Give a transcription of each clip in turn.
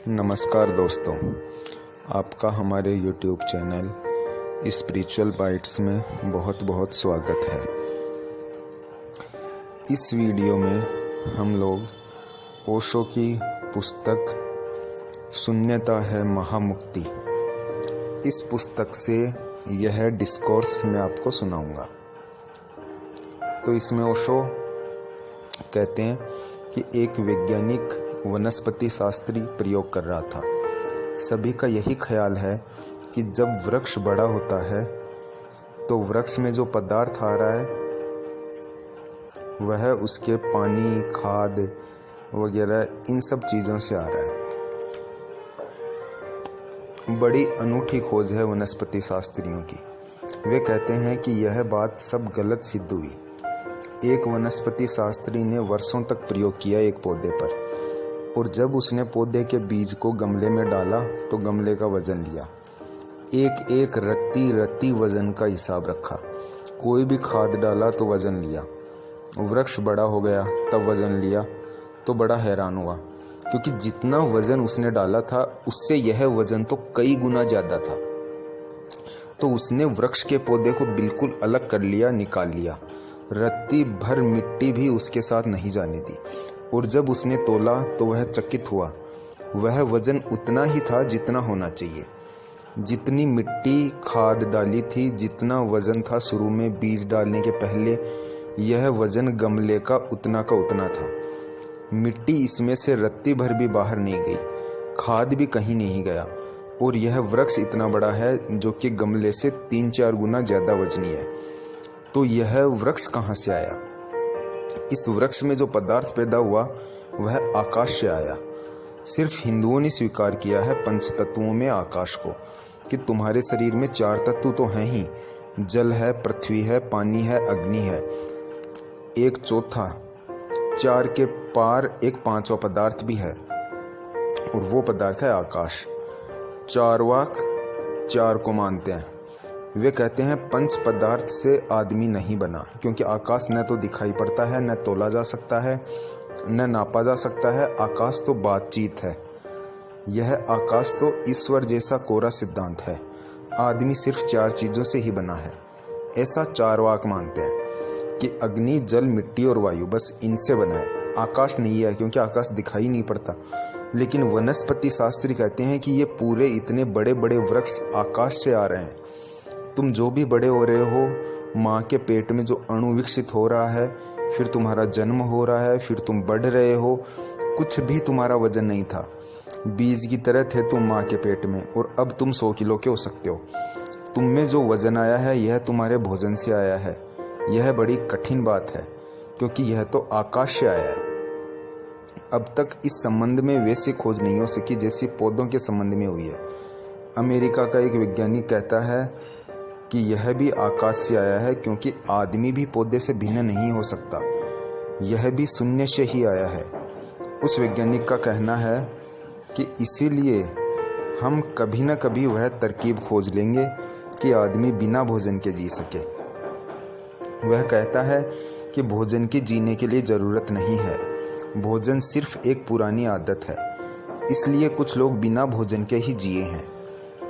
नमस्कार दोस्तों, आपका हमारे YouTube चैनल स्पिरिचुअल बाइट्स में बहुत बहुत स्वागत है। इस वीडियो में हम लोग ओशो की पुस्तक शून्यता है महामुक्ति, इस पुस्तक से यह डिस्कोर्स मैं आपको सुनाऊंगा। तो इसमें ओशो कहते हैं कि एक वैज्ञानिक वनस्पति शास्त्री प्रयोग कर रहा था। सभी का यही ख्याल है कि जब वृक्ष बड़ा होता है तो वृक्ष में जो पदार्थ आ रहा है वह उसके पानी, खाद वगैरह इन सब चीज़ों से आ रहा है। बड़ी अनूठी खोज है वनस्पति शास्त्रियों की। वे कहते हैं कि यह बात सब गलत सिद्ध हुई। एक वनस्पति शास्त्री ने वर्षों तक प्रयोग किया एक पौधे पर, और जब उसने पौधे के बीज को गमले में डाला तो गमले का वजन लिया। एक एक रत्ती वजन का हिसाब रखा। कोई भी खाद डाला तो वजन लिया। वृक्ष बड़ा हो गया तब वजन लिया तो बड़ा हैरान हुआ, क्योंकि जितना वजन उसने डाला था उससे यह वजन तो कई गुना ज़्यादा था। तो उसने वृक्ष के पौधे को बिल्कुल अलग कर लिया, निकाल लिया। रत्ती भर मिट्टी भी उसके साथ नहीं जाने दी। और जब उसने तोला तो वह चकित हुआ। वह वजन उतना ही था जितना होना चाहिए। जितनी मिट्टी खाद डाली थी, जितना वजन था शुरू में बीज डालने के पहले, यह वजन गमले का उतना था। मिट्टी इसमें से रत्ती भर भी बाहर नहीं गई, खाद भी कहीं नहीं गया। और यह वृक्ष इतना बड़ा है जो कि गमले से 3-4 गुना ज़्यादा वजनी है। तो यह वृक्ष कहाँ से आया? इस वृक्ष में जो पदार्थ पैदा हुआ वह आकाश से आया। सिर्फ हिंदुओं ने स्वीकार किया है पंच तत्वों में आकाश को, कि तुम्हारे शरीर में 4 तत्व तो हैं ही। जल है, पृथ्वी है, पानी है, अग्नि है। एक चौथा, 4 के पार एक 5वां पदार्थ भी है, और वो पदार्थ है आकाश। चारवाक 4 को मानते हैं। वे कहते हैं पंच पदार्थ से आदमी नहीं बना, क्योंकि आकाश न तो दिखाई पड़ता है, न तोला जा सकता है, न नापा जा सकता है। आकाश तो बातचीत है। यह आकाश तो ईश्वर जैसा कोरा सिद्धांत है। आदमी सिर्फ 4 चीज़ों से ही बना है, ऐसा चारवाक मानते हैं कि अग्नि, जल, मिट्टी और वायु, बस इनसे बना है। आकाश नहीं है, क्योंकि आकाश दिखाई नहीं पड़ता। लेकिन वनस्पति शास्त्री कहते हैं कि ये पूरे इतने बड़े बड़े वृक्ष आकाश से आ रहे हैं। तुम जो भी बड़े हो रहे हो, माँ के पेट में जो अणु विकसित हो रहा है, फिर तुम्हारा जन्म हो रहा है, फिर तुम बढ़ रहे हो, कुछ भी तुम्हारा वजन नहीं था। बीज की तरह थे तुम माँ के पेट में, और अब तुम 100 किलो के हो सकते हो। तुम में जो वजन आया है यह तुम्हारे भोजन से आया है। यह बड़ी कठिन बात है, क्योंकि यह तो आकाश से आया है। अब तक इस संबंध में वैसी खोज नहीं हो सकी जैसी पौधों के संबंध में हुई है। अमेरिका का एक वैज्ञानिक कहता है कि यह भी आकाश से आया है, क्योंकि आदमी भी पौधे से भिन्न नहीं हो सकता। यह भी शून्य से ही आया है। उस वैज्ञानिक का कहना है कि इसीलिए हम कभी न कभी वह तरकीब खोज लेंगे कि आदमी बिना भोजन के जी सके। वह कहता है कि भोजन के जीने के लिए ज़रूरत नहीं है। भोजन सिर्फ एक पुरानी आदत है। इसलिए कुछ लोग बिना भोजन के ही जिए हैं।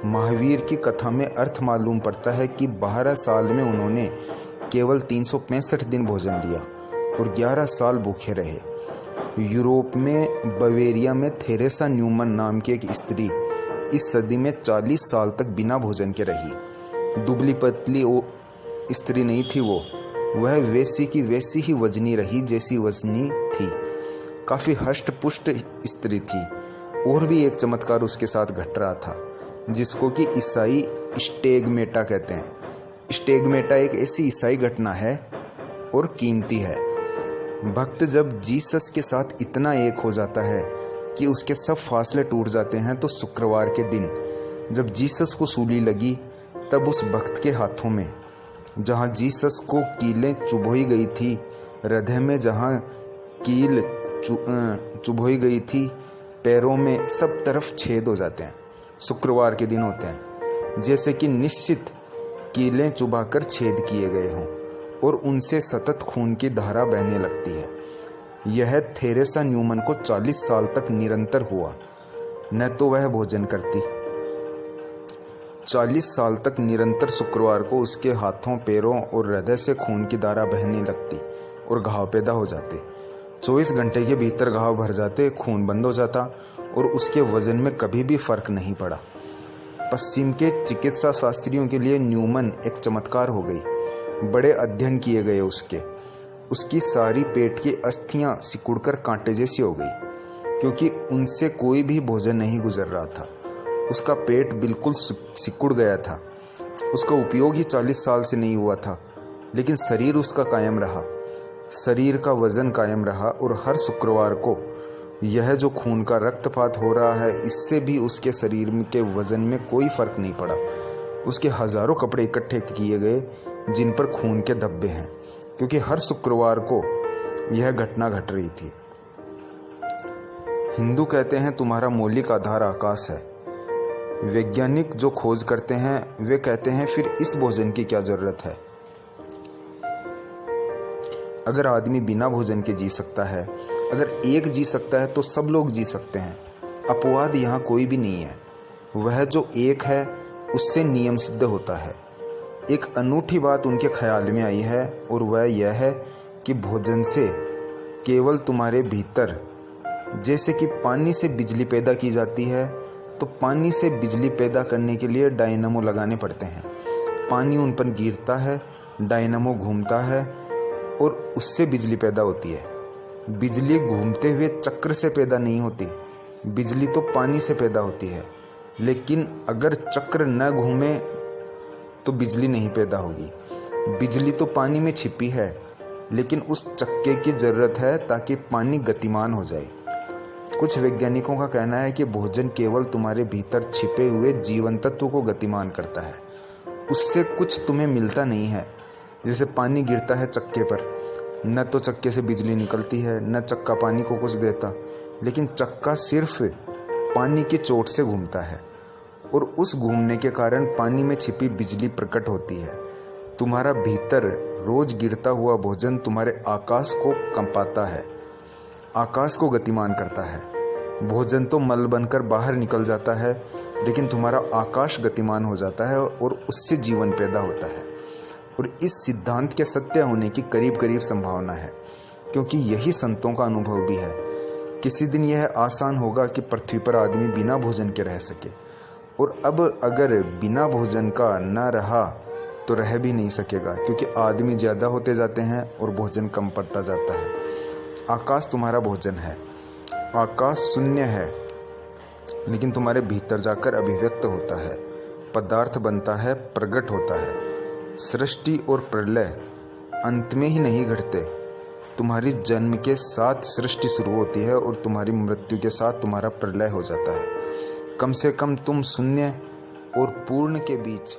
महावीर की कथा में अर्थ मालूम पड़ता है कि 12 साल में उन्होंने केवल 365 दिन भोजन लिया और 11 साल भूखे रहे। यूरोप में बवेरिया में थेरेसा न्यूमन नाम की एक स्त्री इस सदी में 40 साल तक बिना भोजन के रही। दुबली पतली वो स्त्री नहीं थी, वह वैसी की वैसी ही वजनी रही जैसी वजनी थी। काफ़ी हष्ट पुष्ट स्त्री थी। और भी एक चमत्कार उसके साथ घट रहा था, जिसको कि ईसाई स्टेगमेटा कहते हैं। स्टेगमेटा एक ऐसी ईसाई घटना है और कीमती है। भक्त जब जीसस के साथ इतना एक हो जाता है कि उसके सब फासले टूट जाते हैं, तो शुक्रवार के दिन जब जीसस को सूली लगी, तब उस भक्त के हाथों में, जहाँ जीसस को कीलें चुभोई गई थी, हृदय में जहाँ कील चुभोई गई थी, पैरों में सब तरफ छेद हो जाते हैं। शुक्रवार के दिन होते हैं, जैसे कि निश्चित कीलें चुभाकर छेद किए गए हों, और उनसे सतत खून की धारा बहने लगती है। यह थेरेसा न्यूमन को 40 साल तक निरंतर हुआ। न तो वह भोजन करती। 40 साल तक निरंतर शुक्रवार को उसके हाथों, पैरों और हृदय से खून की धारा बहने लगती और घाव पैदा हो जाते। 24 घंटे के भीतर घाव भर जाते, खून बंद हो जाता और उसके वजन में कभी भी फर्क नहीं पड़ा। पश्चिम के चिकित्सा शास्त्रियों के लिए न्यूमन एक चमत्कार हो गई। बड़े अध्ययन किए गए उसकी सारी पेट की अस्थियां सिकुड़कर कांटे जैसी हो गई, क्योंकि उनसे कोई भी भोजन नहीं गुजर रहा था। उसका पेट बिल्कुल सिकुड़ गया था। उसका उपयोग ही 40 साल से नहीं हुआ था, लेकिन शरीर उसका कायम रहा। शरीर का वजन कायम रहा और हर शुक्रवार को यह जो खून का रक्तपात हो रहा है, इससे भी उसके शरीर के वजन में कोई फर्क नहीं पड़ा। उसके हजारों कपड़े इकट्ठे किए गए जिन पर खून के धब्बे हैं, क्योंकि हर शुक्रवार को यह घटना घट रही थी। हिंदू कहते हैं तुम्हारा मौलिक आधार आकाश है। वैज्ञानिक जो खोज करते हैं वे कहते हैं फिर इस भोजन की क्या जरूरत है। अगर आदमी बिना भोजन के जी सकता है, अगर एक जी सकता है तो सब लोग जी सकते हैं। अपवाद यहाँ कोई भी नहीं है। वह जो एक है उससे नियम सिद्ध होता है। एक अनूठी बात उनके ख्याल में आई है और वह यह है कि भोजन से केवल तुम्हारे भीतर, जैसे कि पानी से बिजली पैदा की जाती है, तो पानी से बिजली पैदा करने के लिए डायनामो लगाने पड़ते हैं। पानी उन पर गिरता है, डायनामो घूमता है और उससे बिजली पैदा होती है। बिजली घूमते हुए चक्र से पैदा नहीं होती। बिजली तो पानी से पैदा होती है, लेकिन अगर चक्र न घूमे तो बिजली नहीं पैदा होगी। बिजली तो पानी में छिपी है, लेकिन उस चक्के की ज़रूरत है ताकि पानी गतिमान हो जाए। कुछ वैज्ञानिकों का कहना है कि भोजन केवल तुम्हारे भीतर छिपे हुए जीवन तत्व को गतिमान करता है। उससे कुछ तुम्हें मिलता नहीं है। जैसे पानी गिरता है चक्के पर, न तो चक्के से बिजली निकलती है, न चक्का पानी को कुछ देता, लेकिन चक्का सिर्फ पानी की चोट से घूमता है और उस घूमने के कारण पानी में छिपी बिजली प्रकट होती है। तुम्हारा भीतर रोज गिरता हुआ भोजन तुम्हारे आकाश को कंपाता है, आकाश को गतिमान करता है। भोजन तो मल बनकर बाहर निकल जाता है, लेकिन तुम्हारा आकाश गतिमान हो जाता है और उससे जीवन पैदा होता है। और इस सिद्धांत के सत्य होने की करीब करीब संभावना है, क्योंकि यही संतों का अनुभव भी है। किसी दिन यह आसान होगा कि पृथ्वी पर आदमी बिना भोजन के रह सके, और अब अगर बिना भोजन का न रहा तो रह भी नहीं सकेगा, क्योंकि आदमी ज़्यादा होते जाते हैं और भोजन कम पड़ता जाता है। आकाश तुम्हारा भोजन है। आकाश शून्य है, लेकिन तुम्हारे भीतर जाकर अभिव्यक्त होता है, पदार्थ बनता है, प्रकट होता है। सृष्टि और प्रलय अंत में ही नहीं घटते। तुम्हारी जन्म के साथ सृष्टि शुरू होती है और तुम्हारी मृत्यु के साथ तुम्हारा प्रलय हो जाता है। कम से कम तुम शून्य और पूर्ण के बीच